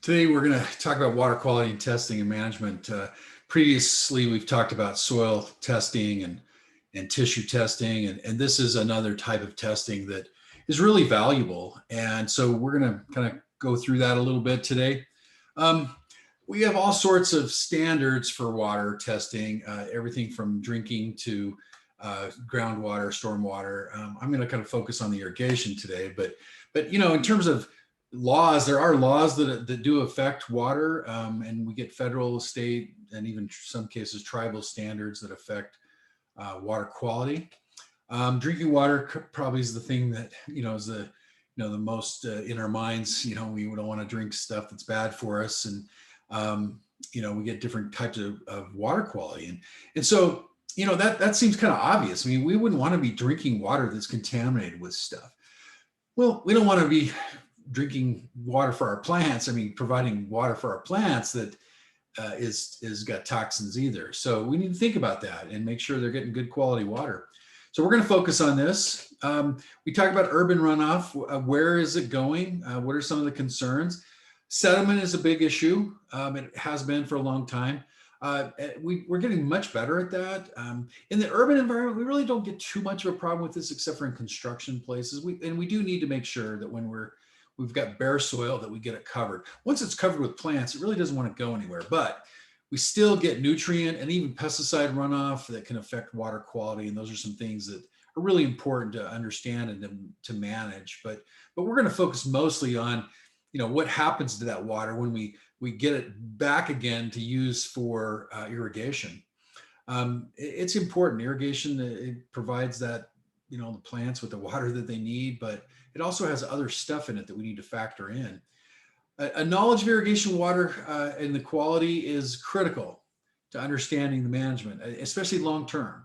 Today, we're going to talk about water quality and testing and management. Previously, we've talked about soil testing and tissue testing, and this is another type of testing that is really valuable. And so we're going to kind of go through that a little bit today. Um, we have all sorts of standards for water testing, everything from drinking to groundwater, stormwater. I'm going to kind of focus on the irrigation today, but in terms of laws, there are laws that do affect water, and we get federal, state, and even some cases tribal standards that affect water quality. Drinking water probably is the thing that is the most in our minds. We don't want to drink stuff that's bad for us, and we get different types of water quality, and so that seems kind of obvious. I mean, we wouldn't want to be drinking water that's contaminated with stuff. Well, we don't want to be drinking water for our plants. I mean, providing water for our plants that is got toxins either. So we need to think about that and make sure they're getting good quality water. So we're going to focus on this. We talk about urban runoff. Where is it going? What are some of the concerns? Sediment is a big issue. It has been for a long time. We're getting much better at that. In the urban environment, we really don't get too much of a problem with this, except for in construction places. We do need to make sure that when we've got bare soil, that we get it covered. Once it's covered with plants, it really doesn't want to go anywhere, but we still get nutrient and even pesticide runoff that can affect water quality. And those are some things that are really important to understand and to manage. But we're going to focus mostly on, what happens to that water when we get it back again to use for irrigation. It's important. Irrigation, it provides that, the plants with the water that they need, but it also has other stuff in it that we need to factor in. A knowledge of irrigation water and the quality is critical to understanding the management, especially long-term.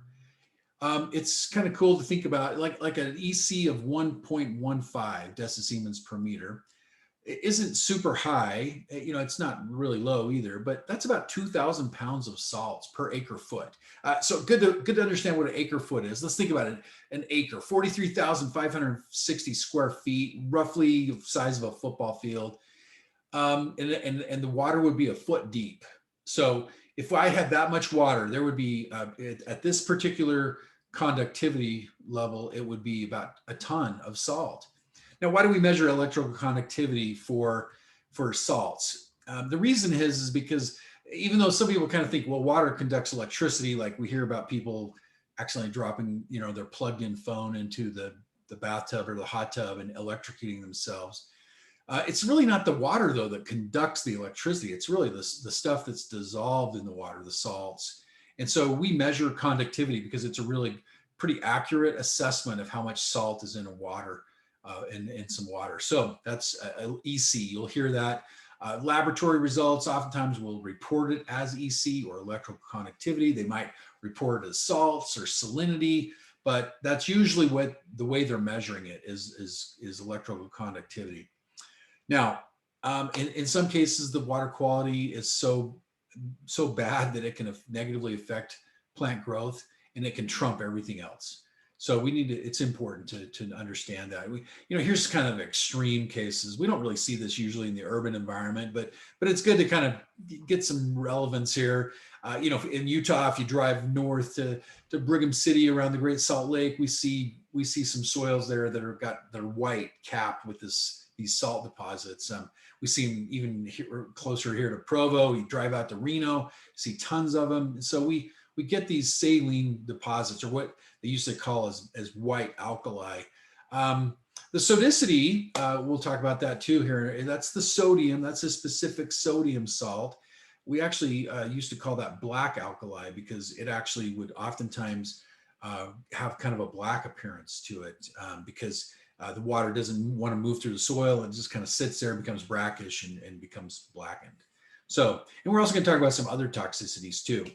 It's kind of cool to think about like an EC of 1.15 decisiemens per meter. It isn't super high, it's not really low either, but that's about 2,000 pounds of salts per acre foot. So good to understand what an acre foot is. Let's think about it. An acre, 43,560 square feet, roughly the size of a football field. And the water would be a foot deep. So if I had that much water, there would be, at this particular conductivity level, it would be about a ton of salt. Now, why do we measure electrical conductivity for salts? The reason is because even though some people kind of think, well, water conducts electricity, like we hear about people accidentally dropping, their plugged in phone into the bathtub or the hot tub and electrocuting themselves. It's really not the water, though, that conducts the electricity. It's really the stuff that's dissolved in the water, the salts. And so we measure conductivity because it's a really pretty accurate assessment of how much salt is in a water. In some water. So that's EC. You'll hear that. Laboratory results oftentimes will report it as EC or electrical conductivity. They might report it as salts or salinity, but that's usually the way they're measuring it is electrical conductivity. Now, in some cases, the water quality is so bad that it can negatively affect plant growth, and it can trump everything else. So it's important to understand that. Here's kind of extreme cases. We don't really see this usually in the urban environment, but it's good to kind of get some relevance here. In Utah, if you drive north to Brigham City around the Great Salt Lake, we see some soils there they're white, capped with these salt deposits. We see them even closer here to Provo. You drive out to Reno, see tons of them. So we get these saline deposits, or what they used to call as white alkali. The sodicity, we'll talk about that too here. That's the sodium. That's a specific sodium salt. We actually used to call that black alkali because it actually would oftentimes have kind of a black appearance to it because the water doesn't want to move through the soil. It just kind of sits there, becomes brackish, and becomes blackened. So, and we're also going to talk about some other toxicities too.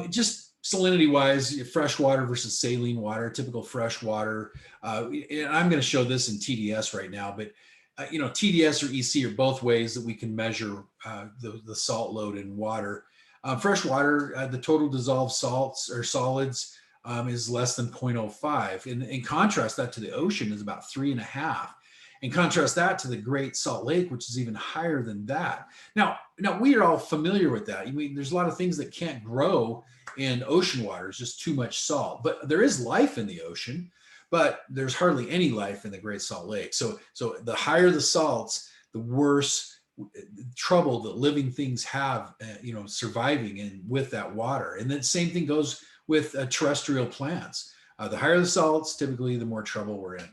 Just salinity wise, fresh water versus saline water, typical fresh water. And I'm going to show this in TDS right now, but TDS or EC are both ways that we can measure the salt load in water. Fresh water, the total dissolved salts or solids is less than 0.05. In contrast, that to the ocean is about 3.5. And contrast that to the Great Salt Lake, which is even higher than that. Now we are all familiar with that. I mean, there's a lot of things that can't grow in ocean water. It's just too much salt. But there is life in the ocean, but there's hardly any life in the Great Salt Lake. So the higher the salts, the worse trouble that living things have, surviving in with that water. And then same thing goes with terrestrial plants. The higher the salts, typically the more trouble we're in.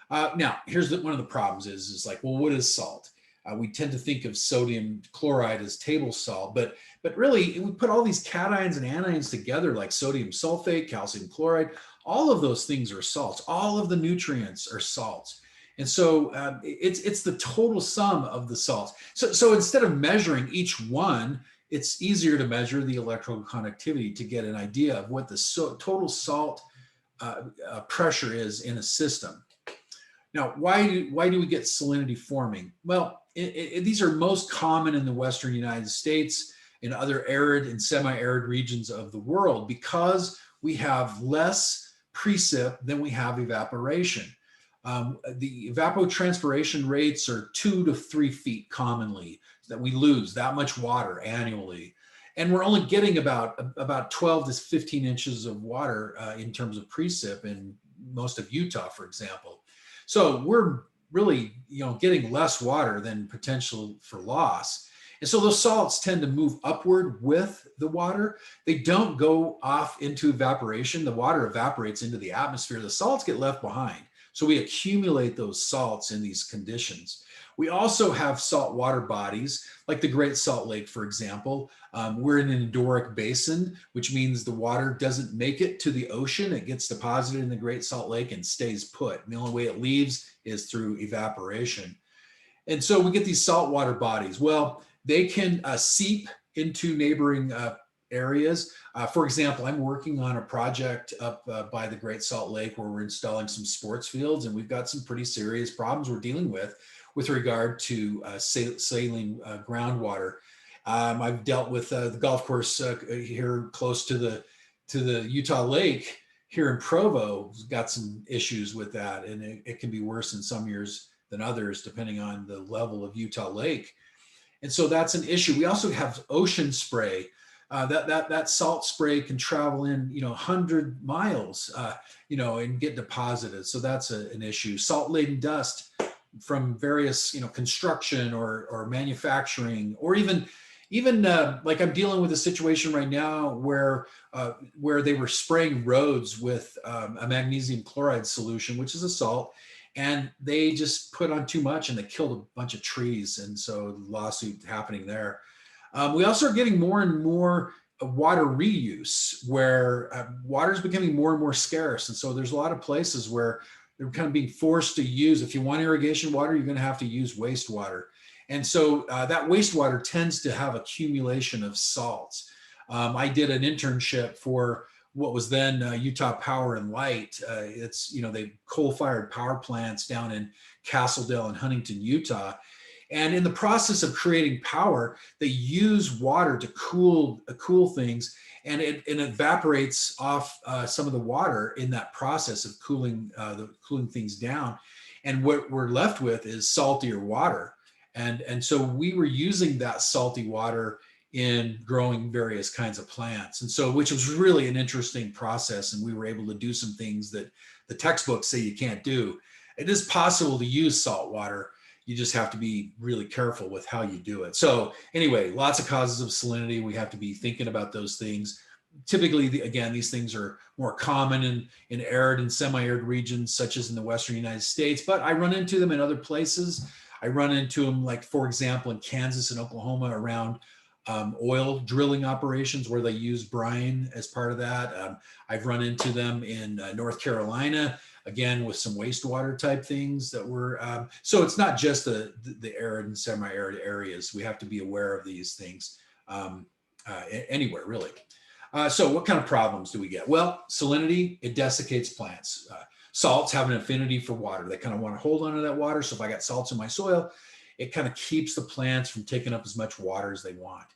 Now, here's one of the problems is like, well, what is salt? We tend to think of sodium chloride as table salt, but really we put all these cations and anions together, like sodium sulfate, calcium chloride. All of those things are salts. All of the nutrients are salts. And so it's the total sum of the salts. So instead of measuring each one, it's easier to measure the electrical conductivity to get an idea of what the total salt pressure is in a system. Now, why do we get salinity forming? Well, these are most common in the Western United States, in other arid and semi-arid regions of the world, because we have less precip than we have evaporation. The evapotranspiration rates are 2 to 3 feet commonly, that we lose that much water annually. And we're only getting about 12 to 15 inches of water in terms of precip in most of Utah, for example. So we're really, getting less water than potential for loss. And so those salts tend to move upward with the water. They don't go off into evaporation. The water evaporates into the atmosphere. The salts get left behind. So we accumulate those salts in these conditions. We also have saltwater bodies, like the Great Salt Lake, for example. We're in an endorheic basin, which means the water doesn't make it to the ocean. It gets deposited in the Great Salt Lake and stays put. And the only way it leaves is through evaporation. And so we get these saltwater bodies. Well, they can seep into neighboring areas. For example, I'm working on a project up by the Great Salt Lake where we're installing some sports fields, and we've got some pretty serious problems we're dealing with regard to saline groundwater. I've dealt with the golf course here close to the Utah Lake here in Provo. Has got some issues with that, and it can be worse in some years than others, depending on the level of Utah Lake. And so that's an issue. We also have ocean spray. That salt spray can travel in, 100 miles, and get deposited. So that's an issue. Salt-laden dust from various, construction or manufacturing, or even like I'm dealing with a situation right now where they were spraying roads with a magnesium chloride solution, which is a salt, and they just put on too much and they killed a bunch of trees. And so lawsuit happening there. We also are getting more and more water reuse, where water is becoming more and more scarce. And so there's a lot of places where they're kind of being forced to use, if you want irrigation water, you're going to have to use wastewater. And so that wastewater tends to have accumulation of salts. I did an internship for what was then Utah Power and Light. It's, they coal-fired power plants down in Castledale and Huntington, Utah. And in the process of creating power, they use water to cool things, and it evaporates off some of the water in that process of cooling things down. And what we're left with is saltier water. And so we were using that salty water in growing various kinds of plants. And so, which was really an interesting process. And we were able to do some things that the textbooks say you can't do. It is possible to use salt water. You just have to be really careful with how you do it. So anyway, lots of causes of salinity. We have to be thinking about those things. Typically, again, these things are more common in arid and semi-arid regions, such as in the Western United States, but I run into them in other places. I run into them, like, for example, in Kansas and Oklahoma around oil drilling operations where they use brine as part of that. I've run into them in North Carolina, again, with some wastewater type things that were, so it's not just the arid and semi-arid areas. We have to be aware of these things anywhere, really. So what kind of problems do we get? Well, salinity, it desiccates plants. Salts have an affinity for water. They kind of want to hold onto that water. So if I got salts in my soil, it kind of keeps the plants from taking up as much water as they want.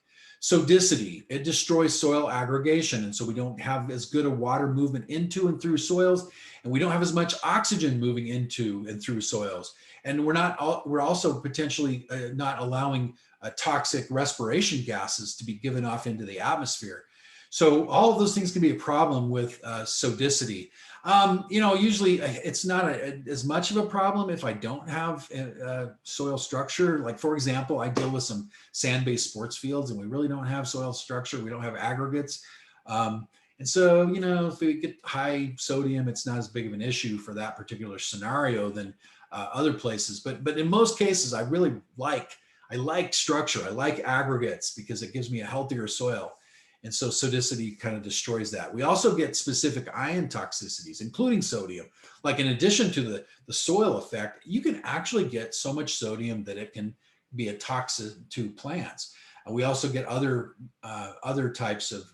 Sodicity, it destroys soil aggregation. And so we don't have as good a water movement into and through soils, and we don't have as much oxygen moving into and through soils. And we're also potentially not allowing toxic respiration gases to be given off into the atmosphere. So all of those things can be a problem with sodicity. Usually it's not as much of a problem if I don't have soil structure. Like, for example, I deal with some sand-based sports fields and we really don't have soil structure. We don't have aggregates. And so, if we get high sodium, it's not as big of an issue for that particular scenario than other places. But in most cases, I like structure. I like aggregates because it gives me a healthier soil. And so sodicity kind of destroys that. We also get specific ion toxicities, including sodium. Like, in addition to the soil effect, you can actually get so much sodium that it can be a toxin to plants. And we also get other types of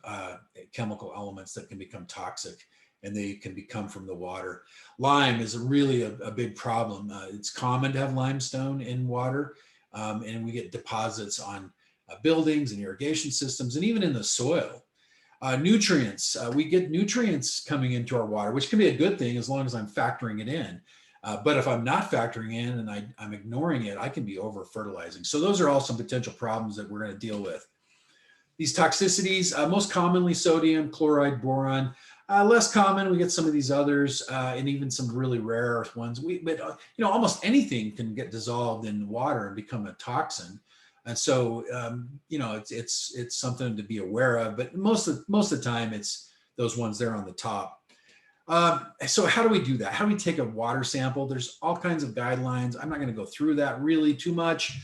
chemical elements that can become toxic, and they can become from the water. Lime is really a big problem. It's common to have limestone in water, and we get deposits on buildings and irrigation systems, and even in the soil. Nutrients, we get nutrients coming into our water, which can be a good thing as long as I'm factoring it in. But if I'm not factoring in and I'm ignoring it, I can be over fertilizing. So those are all some potential problems that we're going to deal with. These toxicities, most commonly sodium, chloride, boron. Less common, we get some of these others, and even some really rare ones. But almost anything can get dissolved in water and become a toxin. And so, it's something to be aware of, but most of the time it's those ones there on the top. So how do we do that? How do we take a water sample? There's all kinds of guidelines. I'm not going to go through that really too much.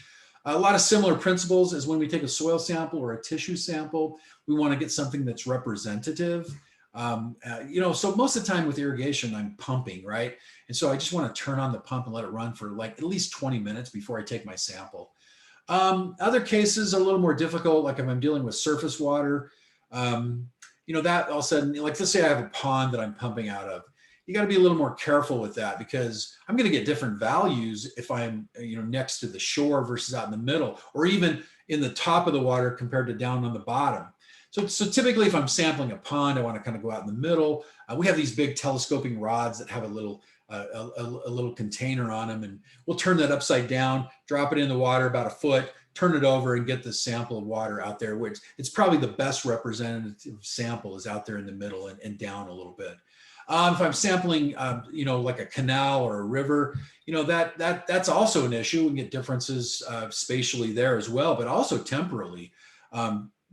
A lot of similar principles as when we take a soil sample or a tissue sample. We want to get something that's representative. So most of the time with irrigation, I'm pumping, right? And so I just want to turn on the pump and let it run for like at least 20 minutes before I take my sample. Other cases are a little more difficult, like if I'm dealing with surface water, that all of a sudden, like let's say I have a pond that I'm pumping out of. You got to be a little more careful with that because I'm going to get different values if I'm, next to the shore versus out in the middle, or even in the top of the water compared to down on the bottom. So typically if I'm sampling a pond, I want to kind of go out in the middle. We have these big telescoping rods that have a little container on them, and we'll turn that upside down, drop it in the water about a foot, turn it over, and get the sample of water out there, which it's probably the best representative sample is out there in the middle and down a little bit. If I'm sampling, like a canal or a river, that's also an issue. We can get differences spatially there as well, but also temporally.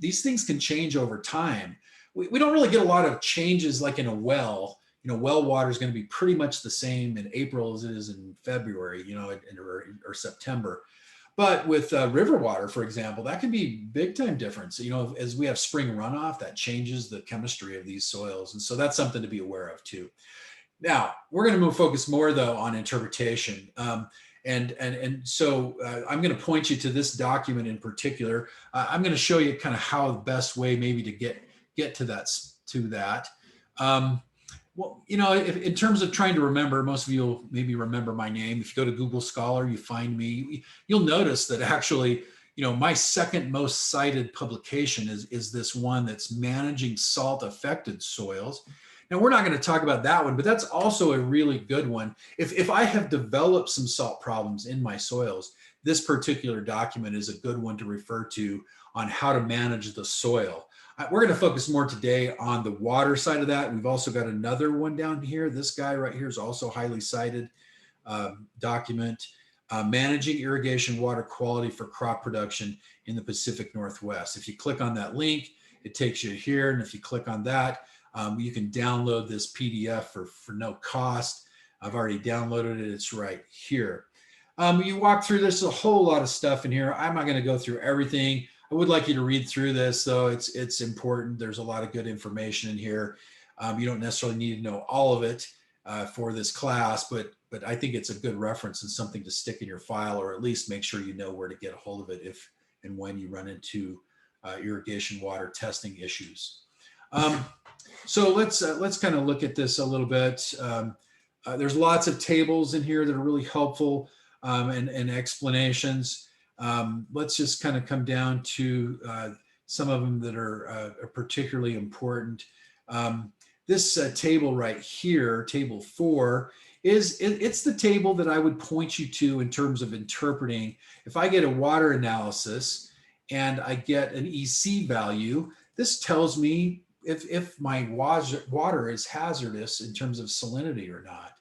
These things can change over time. We don't really get a lot of changes like in a well. Well water is going to be pretty much the same in April as it is in February, or September. But with river water, for example, that can be big time difference. As we have spring runoff, that changes the chemistry of these soils. And so that's something to be aware of too. Now, we're going to focus more though on interpretation. So I'm going to point you to this document in particular. I'm going to show you kind of how the best way maybe to get to that. Well, if, in terms of trying to remember, most of you will maybe remember my name. If you go to Google Scholar, you find me, you'll notice that actually, my second most cited publication is this one that's managing salt affected soils. Now, we're not going to talk about that one, but that's also a really good one. If I have developed some salt problems in my soils, this particular document is a good one to refer to on how to manage the soil. We're going to focus more today on the water side of that. We've also got another one down here. This guy right here is also highly cited document, Managing Irrigation Water Quality for Crop Production in the Pacific Northwest. If you click on that link, it takes you here. And if you click on that, you can download this PDF for no cost. I've already downloaded it. It's right here. You walk through, there's a whole lot of stuff in here. I'm not going to go through everything. I would like you to read through this, though. It's important. There's a lot of good information in here. You don't necessarily need to know all of it for this class, but I think it's a good reference and something to stick in your file, or at least make sure you know where to get a hold of it if and when you run into irrigation water testing issues. So let's kind of look at this a little bit. There's lots of tables in here that are really helpful and explanations. Let's just kind of come down to some of them that are particularly important. This table right here, table 4, it's the table that I would point you to in terms of interpreting. If I get a water analysis and I get an EC value, this tells me if my water is hazardous in terms of salinity or not.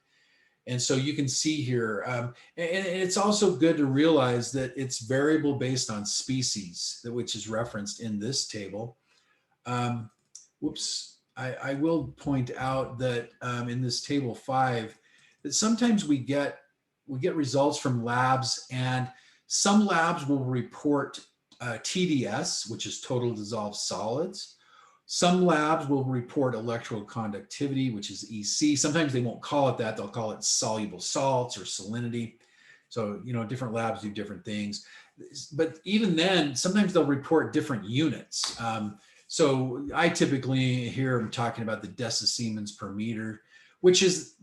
And so you can see here, and it's also good to realize that it's variable based on species, which is referenced in this table. Whoops, I will point out that in this table 5, that sometimes we get results from labs, and some labs will report TDS, which is total dissolved solids. Some labs will report electrical conductivity, which is EC. Sometimes they won't call it that. They'll call it soluble salts or salinity. So, different labs do different things. But even then, sometimes they'll report different units. So I typically hear them talking about the decisiemens per meter, which is,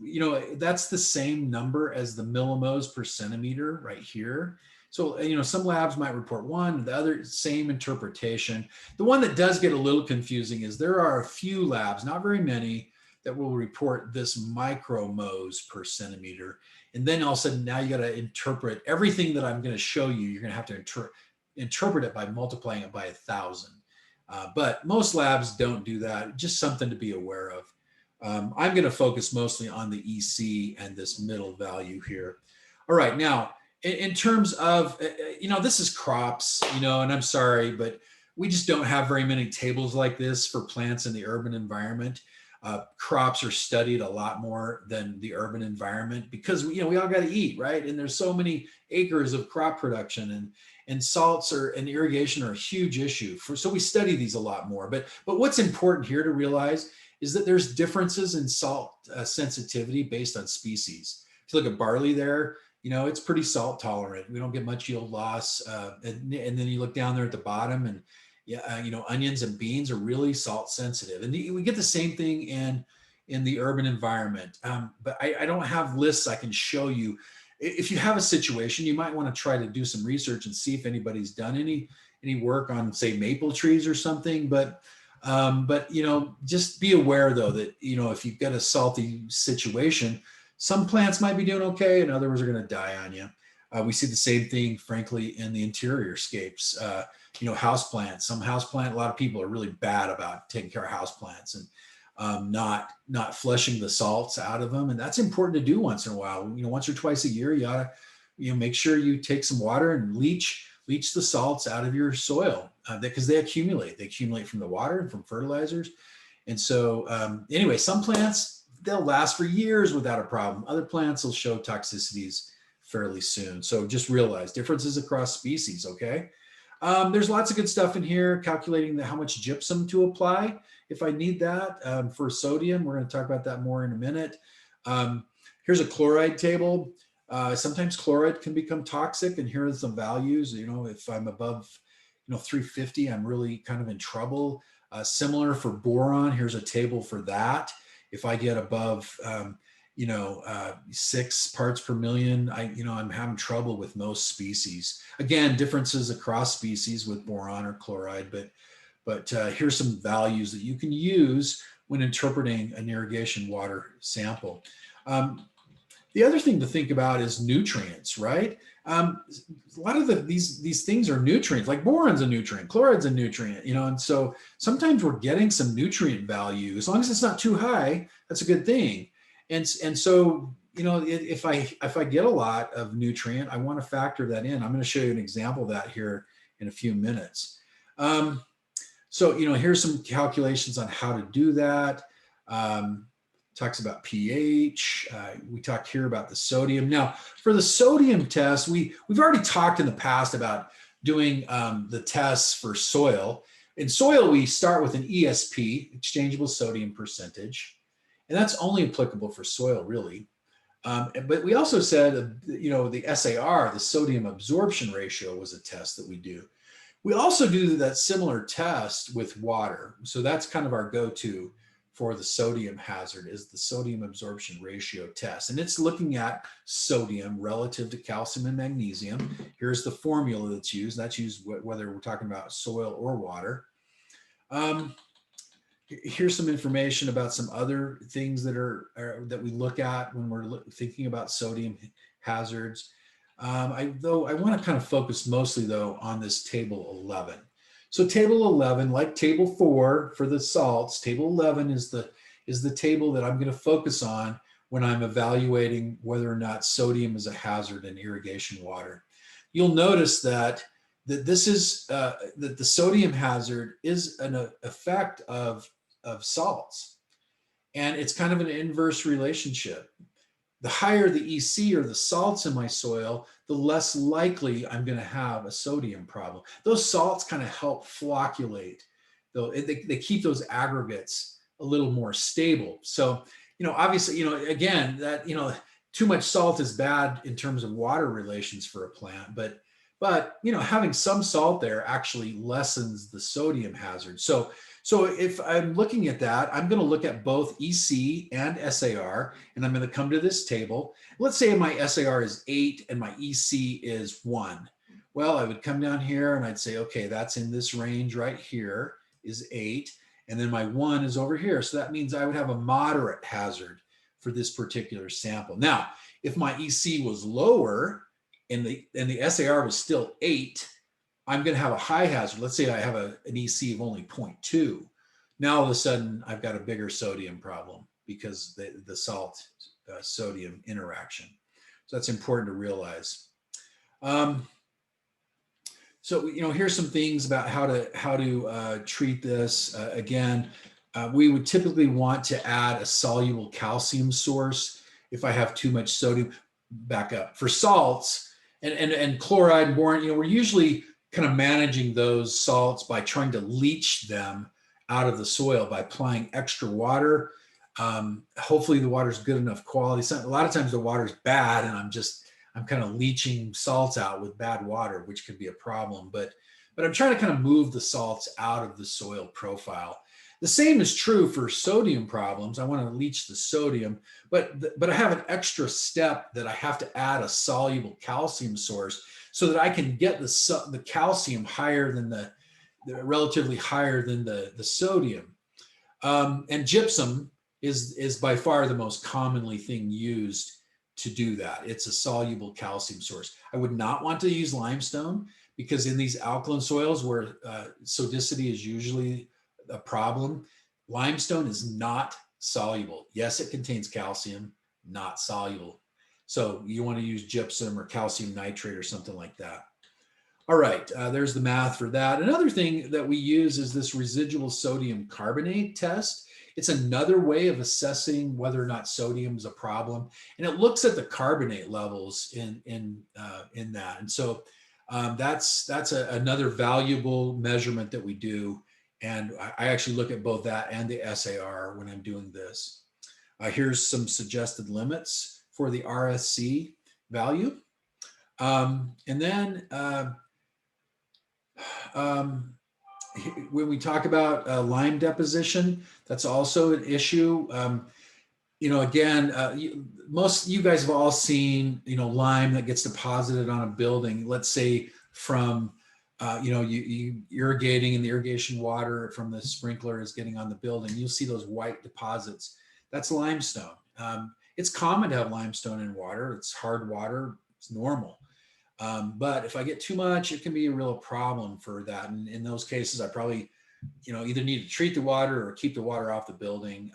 that's the same number as the millimoles per centimeter right here. So, some labs might report one, the other same interpretation. The one that does get a little confusing is there are a few labs, not very many, that will report this micromoles per centimeter. And then all of a sudden, now you got to interpret everything that I'm going to show you. You're going to have to interpret it by multiplying it by 1,000. But most labs don't do that. Just something to be aware of. I'm going to focus mostly on the EC and this middle value here. All right, now, in terms of, this is crops, and I'm sorry, but we just don't have very many tables like this for plants in the urban environment. Crops are studied a lot more than the urban environment because, we all got to eat, right? And there's so many acres of crop production, and salts and irrigation are a huge issue. So we study these a lot more. But what's important here to realize is that there's differences in salt sensitivity based on species. If you look at barley there, it's pretty salt tolerant. We don't get much yield loss. And then you look down there at the bottom, and onions and beans are really salt sensitive. And we get the same thing in the urban environment. But I don't have lists I can show you. If you have a situation, you might want to try to do some research and see if anybody's done any work on, say, maple trees or something. But just be aware though that, if you've got a salty situation, some plants might be doing okay and others are going to die on you. We see the same thing, frankly, in the interior scapes. Houseplants. Some houseplant, a lot of people are really bad about taking care of houseplants and not flushing the salts out of them. And that's important to do once in a while. Once or twice a year, you ought to, make sure you take some water and leach the salts out of your soil because they accumulate. They accumulate from the water and from fertilizers. And so anyway, some plants, they'll last for years without a problem. Other plants will show toxicities fairly soon. So just realize differences across species, okay? There's lots of good stuff in here, calculating how much gypsum to apply if I need that. For sodium, we're going to talk about that more in a minute. Here's a chloride table. Sometimes chloride can become toxic, and here are some values. If I'm above 350, I'm really kind of in trouble. Similar for boron, here's a table for that. If I get above 6 parts per million, I'm having trouble with most species. Again, differences across species with boron or chloride, but here's some values that you can use when interpreting an irrigation water sample. The other thing to think about is nutrients, right? A lot of these things are nutrients, like boron's a nutrient, chloride's a nutrient, and so sometimes we're getting some nutrient value. As long as it's not too high, that's a good thing. And so, if I get a lot of nutrient, I want to factor that in. I'm going to show you an example of that here in a few minutes. So, here's some calculations on how to do that. Talks about pH. We talked here about the sodium. Now, for the sodium test, we've already talked in the past about doing the tests for soil. In soil, we start with an ESP, exchangeable sodium percentage, and that's only applicable for soil, really. But we also said, the SAR, the sodium absorption ratio, was a test that we do. We also do that similar test with water. So that's kind of our go-to for the sodium hazard, is the sodium absorption ratio test. And it's looking at sodium relative to calcium and magnesium. Here's the formula that's used. That's used whether we're talking about soil or water. Um, Here's some information about some other things that we look at when we're thinking about sodium hazards. Though I want to kind of focus mostly though on this table 11. So table 11, like table 4 for the salts, table 11 is the table that I'm going to focus on when I'm evaluating whether or not sodium is a hazard in irrigation water. You'll notice that this is that the sodium hazard is an effect of salts, and it's kind of an inverse relationship. The higher the EC or the salts in my soil, the less likely I'm going to have a sodium problem. Those salts kind of help flocculate, though they keep those aggregates a little more stable. So, obviously, again, that, too much salt is bad in terms of water relations for a plant, but having some salt there actually lessens the sodium hazard. So if I'm looking at that, I'm going to look at both EC and SAR, and I'm going to come to this table. Let's say my SAR is 8 and my EC is 1. Well, I would come down here and I'd say, okay, that's in this range right here is 8. And then my 1 is over here. So that means I would have a moderate hazard for this particular sample. Now, if my EC was lower and the SAR was still 8, I'm going to have a high hazard. Let's say I have an EC of only 0.2. Now all of a sudden I've got a bigger sodium problem because the salt sodium interaction. So that's important to realize. So here's some things about how to treat this. Again, we would typically want to add a soluble calcium source if I have too much sodium. Back up for salts and chloride and boron. We're usually kind of managing those salts by trying to leach them out of the soil by applying extra water. Hopefully the water's good enough quality. A lot of times the water's bad and I'm kind of leaching salts out with bad water, which could be a problem. But I'm trying to kind of move the salts out of the soil profile. The same is true for sodium problems. I want to leach the sodium, but I have an extra step that I have to add a soluble calcium source so that I can get the calcium higher than the relatively higher than the sodium. And gypsum is by far the most commonly thing used to do that. It's a soluble calcium source. I would not want to use limestone because in these alkaline soils where sodicity is usually a problem, limestone is not soluble. Yes, it contains calcium, not soluble. So you want to use gypsum or calcium nitrate or something like that. All right, there's the math for that. Another thing that we use is this residual sodium carbonate test. It's another way of assessing whether or not sodium is a problem, and it looks at the carbonate levels in that. And so that's another valuable measurement that we do. And I actually look at both that and the SAR when I'm doing this. Here's some suggested limits for the RSC value. And then when we talk about lime deposition, that's also an issue. Again, most you guys have all seen, lime that gets deposited on a building, let's say from you irrigating and the irrigation water from the sprinkler is getting on the building. You'll see those white deposits. That's limestone. It's common to have limestone in water. It's hard water. It's normal. But if I get too much, it can be a real problem for that. And in those cases, I probably, either need to treat the water or keep the water off the building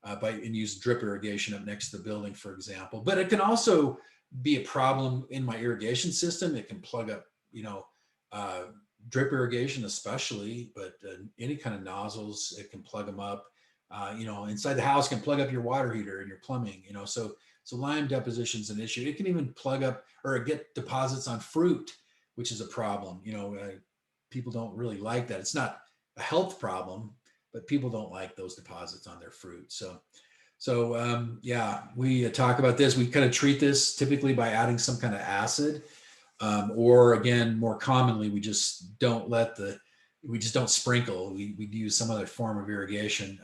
and use drip irrigation up next to the building, for example. But it can also be a problem in my irrigation system. It can plug up, drip irrigation especially, but any kind of nozzles, it can plug them up. Inside the house can plug up your water heater and your plumbing, so lime deposition is an issue. It can even plug up or get deposits on fruit, which is a problem. People don't really like that. It's not a health problem, but people don't like those deposits on their fruit. So we talk about this. We kind of treat this typically by adding some kind of acid, or again, more commonly, we just don't sprinkle. We use some other form of irrigation.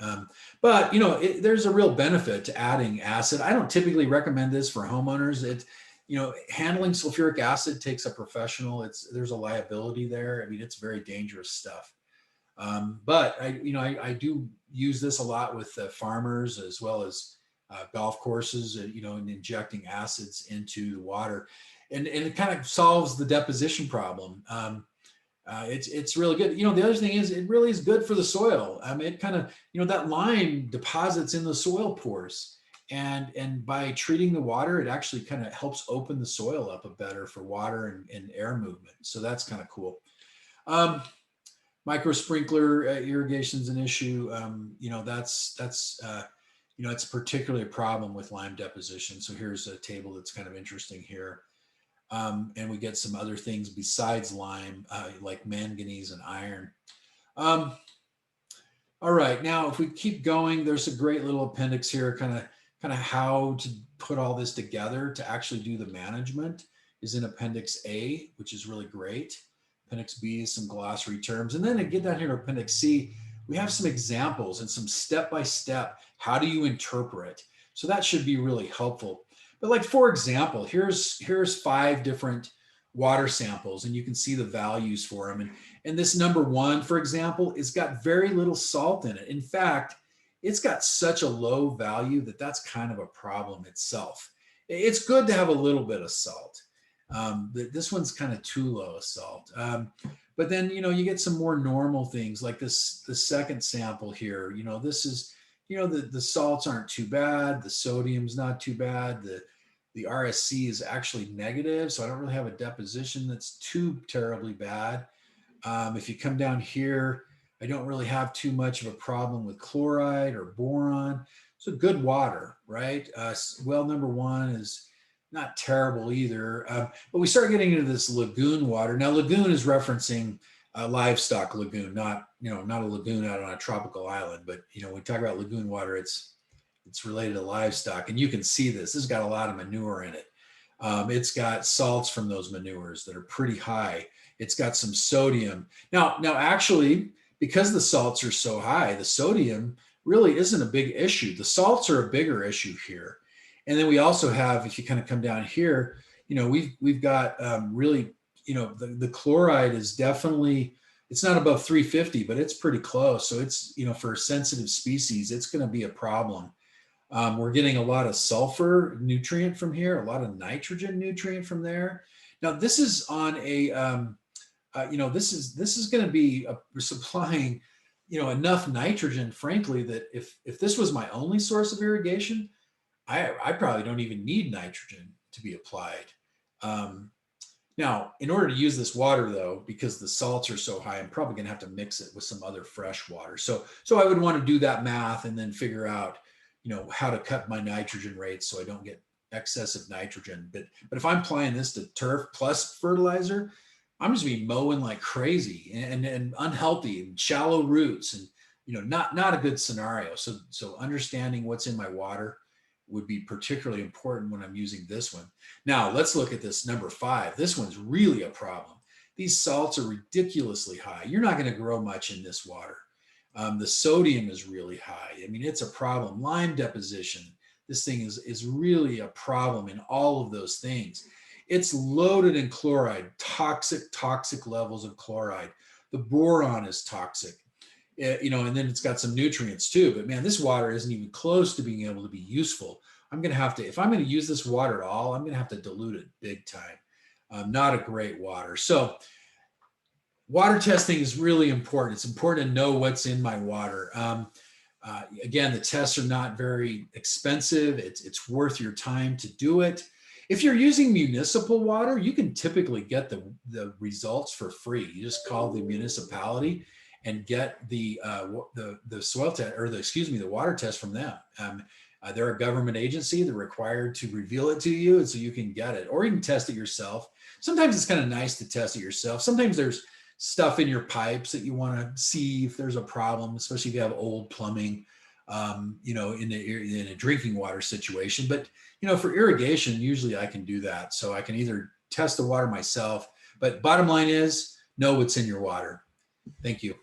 But there's a real benefit to adding acid. I don't typically recommend this for homeowners. Handling sulfuric acid takes a professional. There's a liability there. I mean, it's very dangerous stuff. But I do use this a lot with farmers as well as golf courses, and injecting acids into the water, and it kind of solves the deposition problem. It's really good. The other thing is it really is good for the soil. It kind of, that lime deposits in the soil pores, and by treating the water, it actually kind of helps open the soil up a better for water and air movement. So that's kind of cool. Micro sprinkler irrigation is an issue. It's particularly a problem with lime deposition. So here's a table that's kind of interesting here. And we get some other things besides lime, like manganese and iron. All right, now if we keep going, there's a great little appendix here, kind of how to put all this together to actually do the management is in Appendix A, which is really great. Appendix B is some glossary terms. And then to get down here to Appendix C, we have some examples and some step-by-step, how do you interpret? So that should be really helpful. But like, for example, here's 5 different water samples, and you can see the values for them. And this number 1, for example, it's got very little salt in it. In fact, it's got such a low value that that's kind of a problem itself. It's good to have a little bit of salt. This one's kind of too low of salt. But then, you get some more normal things like the second sample here. This is, the salts aren't too bad. The sodium's not too bad. The RSC is actually negative. So I don't really have a deposition that's too terribly bad. If you come down here, I don't really have too much of a problem with chloride or boron. So good water, right? Well, number 1 is not terrible either. But we start getting into this lagoon water. Now, lagoon is referencing a livestock lagoon, not a lagoon out on a tropical island. But, when we talk about lagoon water, it's related to livestock. And you can see this. This has got a lot of manure in it. It's got salts from those manures that are pretty high. It's got some sodium. Now, actually, because the salts are so high, the sodium really isn't a big issue. The salts are a bigger issue here. And then we also have, if you kind of come down here, we've got really, the chloride is definitely, it's not above 350, but it's pretty close. So it's, for sensitive species, it's going to be a problem. We're getting a lot of sulfur nutrient from here, a lot of nitrogen nutrient from there. Now this is on a, this is going to be supplying, enough nitrogen, frankly, that if this was my only source of irrigation, I probably don't even need nitrogen to be applied. Now, in order to use this water, though, because the salts are so high, I'm probably going to have to mix it with some other fresh water. So I would want to do that math and then figure out, how to cut my nitrogen rates so I don't get excessive nitrogen. But if I'm applying this to turf plus fertilizer, I'm just be mowing like crazy and unhealthy and shallow roots and not a good scenario. So understanding what's in my water would be particularly important when I'm using this one. Now let's look at this number 5. This one's really a problem. These salts are ridiculously high. You're not going to grow much in this water. The sodium is really high. I mean, it's a problem. Lime deposition. This thing is really a problem in all of those things. It's loaded in chloride, toxic levels of chloride. The boron is toxic. And then it's got some nutrients too, but man, this water isn't even close to being able to be useful. I'm going to have to, if I'm going to use this water at all, I'm going to have to dilute it big time. Not a great water. So water testing is really important. It's important to know what's in my water. Again, the tests are not very expensive. It's worth your time to do it. If you're using municipal water, you can typically get the results for free. You just call the municipality and get the soil test, or the water test from them. They're a government agency. They're required to reveal it to you, and so you can get it, or you can test it yourself. Sometimes it's kind of nice to test it yourself. Sometimes there's stuff in your pipes that you want to see if there's a problem, especially if you have old plumbing, in a drinking water situation. But for irrigation, usually I can do that. So I can either test the water myself, but bottom line is know what's in your water. Thank you.